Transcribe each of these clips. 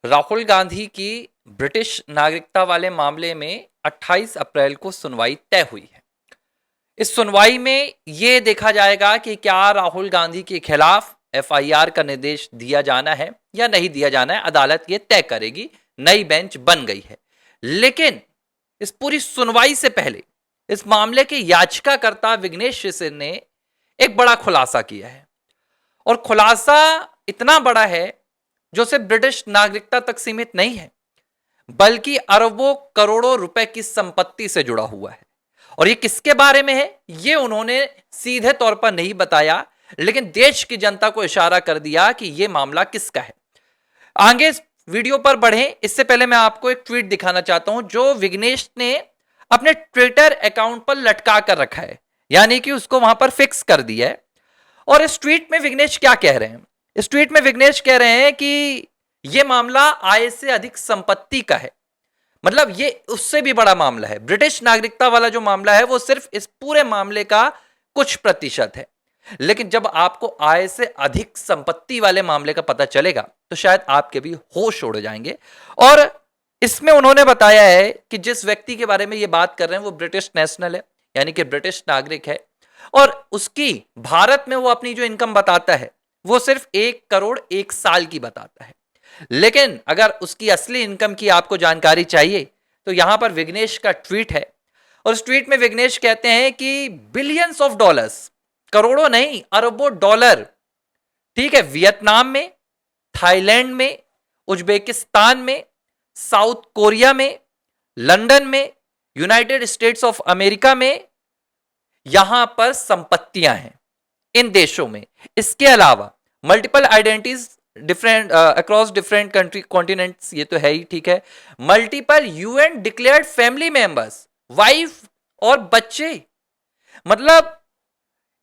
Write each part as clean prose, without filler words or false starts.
राहुल गांधी की ब्रिटिश नागरिकता वाले मामले में 28 अप्रैल को सुनवाई तय हुई है। इस सुनवाई में यह देखा जाएगा कि क्या राहुल गांधी के खिलाफ एफआईआर का निर्देश दिया जाना है या नहीं दिया जाना है। अदालत यह तय करेगी। नई बेंच बन गई है। लेकिन इस पूरी सुनवाई से पहले इस मामले के याचिकाकर्ता विघ्नेश शिवसेन ने एक बड़ा खुलासा किया है। और खुलासा इतना बड़ा है जो सिर्फ ब्रिटिश नागरिकता तक सीमित नहीं है, बल्कि अरबों करोड़ों रुपए की संपत्ति से जुड़ा हुआ है। और ये किसके बारे में है, ये उन्होंने सीधे तौर पर नहीं बताया, लेकिन देश की जनता को इशारा कर दिया कि यह मामला किसका है। आगे इस वीडियो पर बढ़े इससे पहले मैं आपको एक ट्वीट दिखाना चाहता हूं जो विघ्नेश ने अपने ट्विटर अकाउंट पर लटका कर रखा है, यानी कि उसको वहां पर फिक्स कर दिया है। और इस ट्वीट में विघ्नेश क्या कह रहे हैं? इस ट्वीट में विघ्नेश कह रहे हैं कि यह मामला आय से अधिक संपत्ति का है। मतलब ये उससे भी बड़ा मामला है। ब्रिटिश नागरिकता वाला जो मामला है वो सिर्फ इस पूरे मामले का कुछ प्रतिशत है, लेकिन जब आपको आय से अधिक संपत्ति वाले मामले का पता चलेगा तो शायद आपके भी होश उड़ जाएंगे। और इसमें उन्होंने बताया है कि जिस व्यक्ति के बारे में ये बात कर रहे हैं वो ब्रिटिश नेशनल है, यानी कि ब्रिटिश नागरिक है, और उसकी भारत में वो अपनी जो इनकम बताता है वो सिर्फ 1 करोड़ 1 साल की बताता है। लेकिन अगर उसकी असली इनकम की आपको जानकारी चाहिए तो यहां पर विघ्नेश का ट्वीट है। और उस ट्वीट में विघ्नेश कहते हैं कि बिलियंस ऑफ डॉलर्स, करोड़ों नहीं अरबों डॉलर, ठीक है, वियतनाम में, थाईलैंड में, उज्बेकिस्तान में, साउथ कोरिया में, लंदन में, यूनाइटेड स्टेट्स ऑफ अमेरिका में यहां पर संपत्तियां हैं इन देशों में। इसके अलावा multiple identities different across different country continents, ये तो है ही, ठीक है। Multiple UN declared family members, wife और बच्चे। मतलब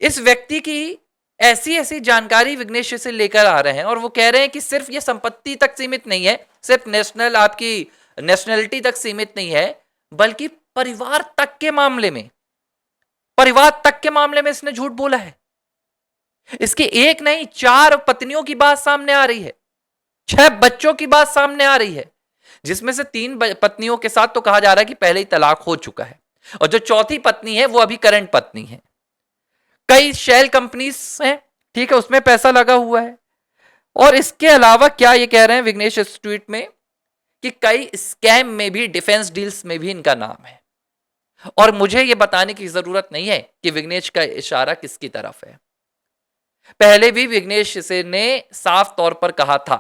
इस व्यक्ति की ऐसी ऐसी जानकारी विघ्नेश से लेकर आ रहे हैं और वो कह रहे हैं कि सिर्फ ये संपत्ति तक सीमित नहीं है, सिर्फ नेशनल आपकी नेशनलिटी तक सीमित नहीं है, बल्कि परिवार तक के मामले में, परिवार तक के मामले में इसने झूठ बोला है। इसकी एक नहीं 4 पत्नियों की बात सामने आ रही है, 6 बच्चों की बात सामने आ रही है, जिसमें से 3 पत्नियों के साथ तो कहा जा रहा है कि पहले ही तलाक हो चुका है, और जो चौथी पत्नी है वो अभी करंट पत्नी है। कई शेल कंपनीज हैं, ठीक है, उसमें पैसा लगा हुआ है। और इसके अलावा क्या ये कह रहे हैं विघ्नेश इस ट्वीट में कि कई स्कैम में भी, डिफेंस डील्स में भी इनका नाम है। और मुझे यह बताने की जरूरत नहीं है कि विघ्नेश का इशारा किसकी तरफ है। पहले भी विघ्नेश से ने साफ तौर पर कहा था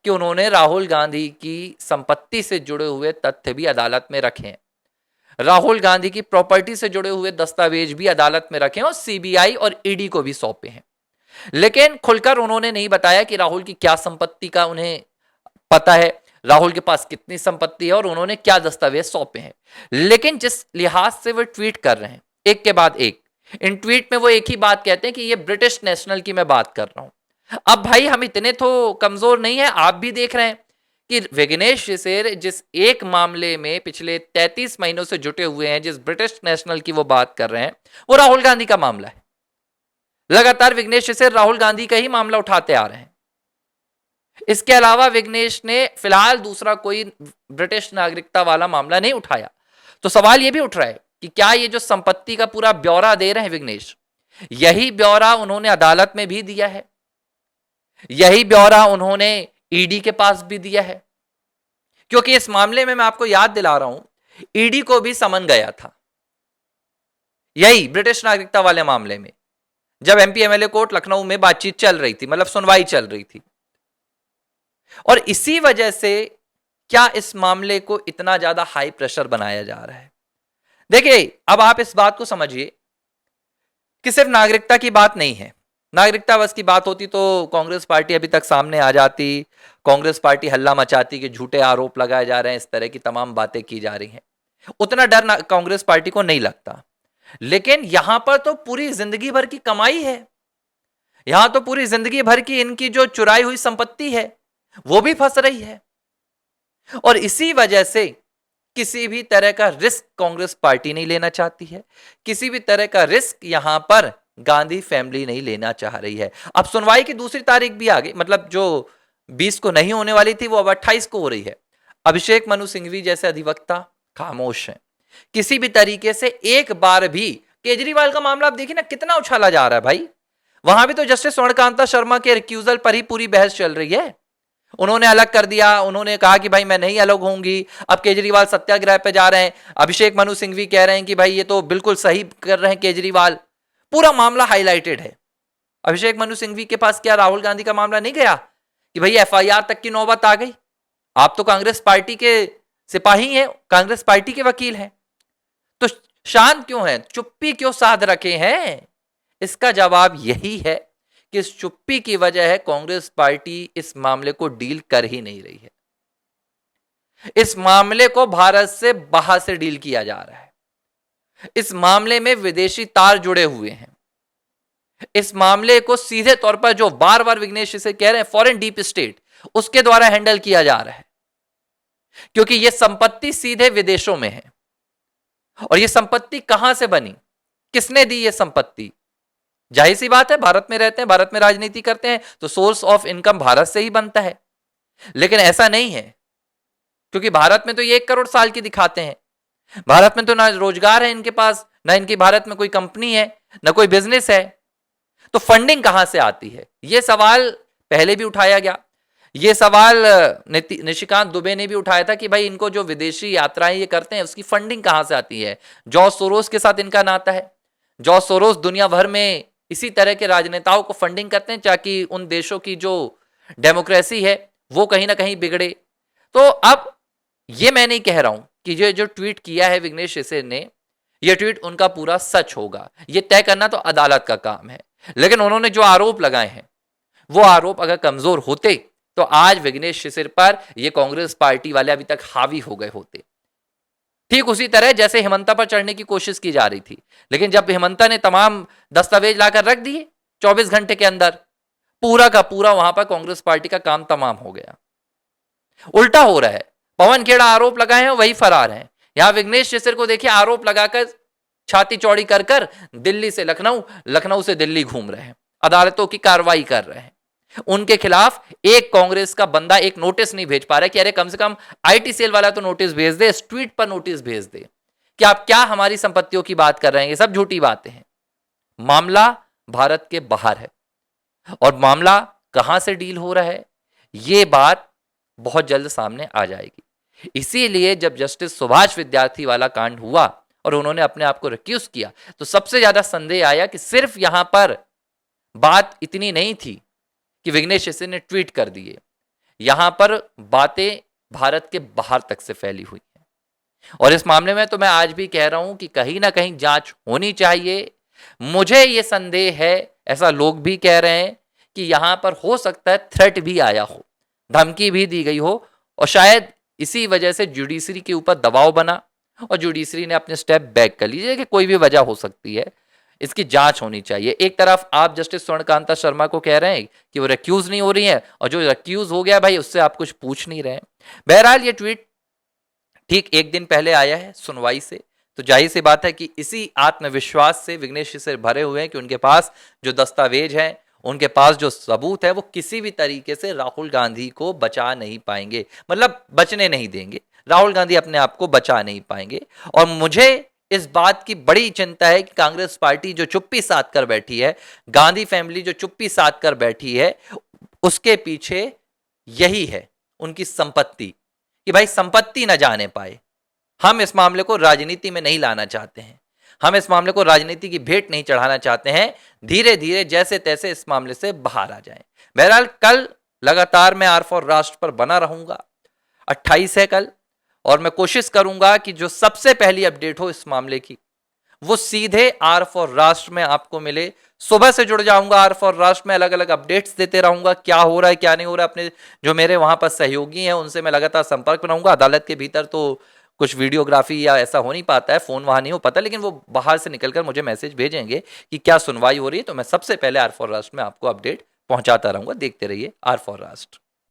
कि उन्होंने राहुल गांधी की संपत्ति से जुड़े हुए तथ्य भी अदालत में रखे हैं, राहुल गांधी की प्रॉपर्टी से जुड़े हुए दस्तावेज भी अदालत में रखे हैं और सीबीआई और ईडी को भी सौंपे हैं। लेकिन खुलकर उन्होंने नहीं बताया कि राहुल की क्या संपत्ति का उन्हें पता है, राहुल के पास कितनी संपत्ति है और उन्होंने क्या दस्तावेज सौंपे हैं। लेकिन जिस लिहाज से वो ट्वीट कर रहे हैं एक के बाद एक, इन ट्वीट में वो एक ही बात कहते हैं कि ये ब्रिटिश नेशनल की मैं बात कर रहा हूं। अब भाई हम इतने तो कमजोर नहीं है, आप भी देख रहे हैं कि विघ्नेश से जिस एक मामले में पिछले 33 महीनों से जुटे हुए हैं, जिस ब्रिटिश नेशनल की वो बात कर रहे हैं, वो राहुल गांधी का मामला है। लगातार विघ्नेश से राहुल गांधी का ही मामला उठाते आ रहे हैं। इसके अलावा विघ्नेश ने फिलहाल दूसरा कोई ब्रिटिश नागरिकता वाला मामला नहीं उठाया। तो सवाल यह भी उठ रहा है कि क्या ये जो संपत्ति का पूरा ब्यौरा दे रहे हैं विघ्नेश, यही ब्यौरा उन्होंने अदालत में भी दिया है, यही ब्यौरा उन्होंने ईडी के पास भी दिया है? क्योंकि इस मामले में मैं आपको याद दिला रहा हूं, ईडी को भी समन गया था यही ब्रिटिश नागरिकता वाले मामले में, जब एमपी एमएलए कोर्ट लखनऊ में बातचीत चल रही थी, मतलब सुनवाई चल रही थी। और इसी वजह से क्या इस मामले को इतना ज्यादा हाई प्रेशर बनाया जा रहा है? देखिए, अब आप इस बात को समझिए कि सिर्फ नागरिकता की बात नहीं है। नागरिकता बस की बात होती तो कांग्रेस पार्टी अभी तक सामने आ जाती, कांग्रेस पार्टी हल्ला मचाती कि झूठे आरोप लगाए जा रहे हैं, इस तरह की तमाम बातें की जा रही हैं। उतना डर कांग्रेस पार्टी को नहीं लगता। लेकिन यहां पर तो पूरी जिंदगी भर की कमाई है, यहां तो पूरी जिंदगी भर की इनकी जो चुराई हुई संपत्ति है वो भी फंस रही है। और इसी वजह से किसी भी तरह का रिस्क कांग्रेस पार्टी नहीं लेना चाहती है, किसी भी तरह का रिस्क यहां पर गांधी फैमिली नहीं लेना चाह रही है। अब सुनवाई की दूसरी तारीख भी आ गई, मतलब जो 20 को नहीं होने वाली थी वो अब 28 को हो रही है। अभिषेक मनु सिंघवी जैसे अधिवक्ता खामोश हैं। किसी भी तरीके से एक बार भी केजरीवाल का मामला आप देखिए ना कितना उछाला जा रहा है भाई। वहां भी तो जस्टिस स्वर्णकांता शर्मा के रिक्यूजल पर ही पूरी बहस चल रही है। उन्होंने अलग कर दिया, उन्होंने कहा कि भाई मैं नहीं अलग होंगी। अब केजरीवाल सत्याग्रह पे जा रहे हैं। अभिषेक मनु सिंघवी कह रहे हैं कि भाई ये तो बिल्कुल सही कर रहे हैं केजरीवाल। पूरा मामला हाईलाइटेड है। अभिषेक मनु सिंघवी के पास क्या राहुल गांधी का मामला नहीं गया कि भाई एफआईआर तक की नौबत आ गई? आप तो कांग्रेस पार्टी के सिपाही हैं, कांग्रेस पार्टी के वकील हैं, तो शांत क्यों हैं, चुप्पी क्यों साध रखे हैं? इसका जवाब यही है कि इस चुप्पी की वजह है कांग्रेस पार्टी इस मामले को डील कर ही नहीं रही है। इस मामले को भारत से बाहर से डील किया जा रहा है। इस मामले में विदेशी तार जुड़े हुए हैं। इस मामले को सीधे तौर पर जो बार बार विघ्नेश से कह रहे हैं फॉरेन डीप स्टेट, उसके द्वारा हैंडल किया जा रहा है, क्योंकि यह संपत्ति सीधे विदेशों में है। और यह संपत्ति कहां से बनी, किसने दी यह संपत्ति? जाहिर सी बात है, भारत में रहते हैं, भारत में राजनीति करते हैं, तो सोर्स ऑफ इनकम भारत से ही बनता है। लेकिन ऐसा नहीं है, क्योंकि भारत में तो ये 1 करोड़ साल की दिखाते हैं। भारत में तो ना रोजगार है इनके पास, ना इनकी भारत में कोई कंपनी है, ना कोई बिजनेस है। तो फंडिंग कहां से आती है? यह सवाल पहले भी उठाया गया। यह सवाल निशिकांत दुबे ने भी उठाया था कि भाई इनको जो विदेशी यात्राएं ये करते हैं उसकी फंडिंग कहां से आती है? जॉर्ज सोरोस के साथ इनका नाता है। जॉर्ज सोरोस दुनिया भर में इसी तरह के राजनेताओं को फंडिंग करते हैं ताकि उन देशों की जो डेमोक्रेसी है वो कहीं ना कहीं बिगड़े। तो अब ये मैं नहीं कह रहा हूं कि ये जो ट्वीट किया है विघ्नेश शिवसेना ने, ये ट्वीट उनका पूरा सच होगा, ये तय करना तो अदालत का काम है। लेकिन उन्होंने जो आरोप लगाए हैं वो आरोप अगर कमजोर होते तो आज विघ्नेश शिवसेना पर ये कांग्रेस पार्टी वाले अभी तक हावी हो गए होते। ठीक उसी तरह जैसे हेमंता पर चढ़ने की कोशिश की जा रही थी, लेकिन जब हेमंता ने तमाम दस्तावेज लाकर रख दिए 24 घंटे के अंदर, पूरा का पूरा वहां पर कांग्रेस पार्टी का काम तमाम हो गया। उल्टा हो रहा है, पवन खेड़ा आरोप लगाए हैं, वही फरार हैं। यहां विघ्नेश शिवसेना को देखिए आरोप लगाकर छाती चौड़ी कर कर दिल्ली से लखनऊ, लखनऊ से दिल्ली घूम रहे हैं, अदालतों की कार्रवाई कर रहे हैं। उनके खिलाफ एक कांग्रेस का बंदा एक नोटिस नहीं भेज पा रहा है कि अरे कम से कम आईटी सेल वाला तो नोटिस भेज दे, इस ट्वीट पर नोटिस भेज दे कि आप क्या हमारी संपत्तियों की बात कर रहे हैं। ये सब झूठी बातें हैं। मामला भारत के बाहर है और मामला कहां से डील हो रहा है ये बात बहुत जल्द सामने आ जाएगी। इसीलिए जब जस्टिस सुभाष विद्यार्थी वाला कांड हुआ और उन्होंने अपने आप को रिक्यूज किया तो सबसे ज्यादा संदेह आया कि सिर्फ यहां पर बात इतनी नहीं थी कि विघ्नेश शिवसेना ने ट्वीट कर दिए, यहां पर बातें भारत के बाहर तक से फैली हुई हैं। और इस मामले में तो मैं आज भी कह रहा हूं कि कहीं ना कहीं जांच होनी चाहिए। मुझे यह संदेह है, ऐसा लोग भी कह रहे हैं कि यहां पर हो सकता है थ्रेट भी आया हो, धमकी भी दी गई हो और शायद इसी वजह से जुडिशरी के ऊपर दबाव बना और जुडिशरी ने अपने स्टेप बैक कर लीजिए कि कोई भी वजह हो सकती है, इसकी जांच होनी चाहिए। एक तरफ आप जस्टिस स्वर्णकांता शर्मा को कह रहे हैं कि वो रिक्यूज नहीं हो रही है और जो रिक्यूज हो गया भाई उससे आप कुछ पूछ नहीं रहे। बहरहाल ये ट्वीट ठीक 1 दिन पहले आया है सुनवाई से, तो जाहिर सी बात है कि इसी आत्मविश्वास से विघ्नेश से भरे हुए हैं कि उनके पास जो दस्तावेज हैं, उनके पास जो सबूत है, वो किसी भी तरीके से राहुल गांधी को बचा नहीं पाएंगे, मतलब बचने नहीं देंगे। राहुल गांधी अपने आप को बचा नहीं पाएंगे। और मुझे इस बात की बड़ी चिंता है कि कांग्रेस पार्टी जो चुप्पी साध कर बैठी है, गांधी फैमिली जो चुप्पी साध कर बैठी है, उसके पीछे यही है उनकी संपत्ति, कि भाई संपत्ति न जाने पाए। हम इस मामले को राजनीति में नहीं लाना चाहते हैं, हम इस मामले को राजनीति की भेंट नहीं चढ़ाना चाहते हैं। धीरे धीरे जैसे तैसे इस मामले से बाहर आ जाएं। बहरहाल कल लगातार मैं आर फॉर राष्ट्र पर बना रहूंगा। 28 है कल, और मैं कोशिश करूंगा कि जो सबसे पहली अपडेट हो इस मामले की वो सीधे आर फॉर राष्ट्र में आपको मिले। सुबह से जुड़ जाऊंगा आर फॉर राष्ट्र में, अलग अलग अपडेट्स देते रहूंगा, क्या हो रहा है क्या नहीं हो रहा है। अपने जो मेरे वहां पर सहयोगी हैं उनसे मैं लगातार संपर्क में रहूंगा। अदालत के भीतर तो कुछ वीडियोग्राफी या ऐसा हो नहीं पाता है, फोन वहां नहीं हो पाता, लेकिन वो बाहर से निकलकर मुझे मैसेज भेजेंगे कि क्या सुनवाई हो रही है, तो मैं सबसे पहले आर फॉर राष्ट्र में आपको अपडेट पहुंचाता रहूंगा। देखते रहिए आर फॉर राष्ट्र।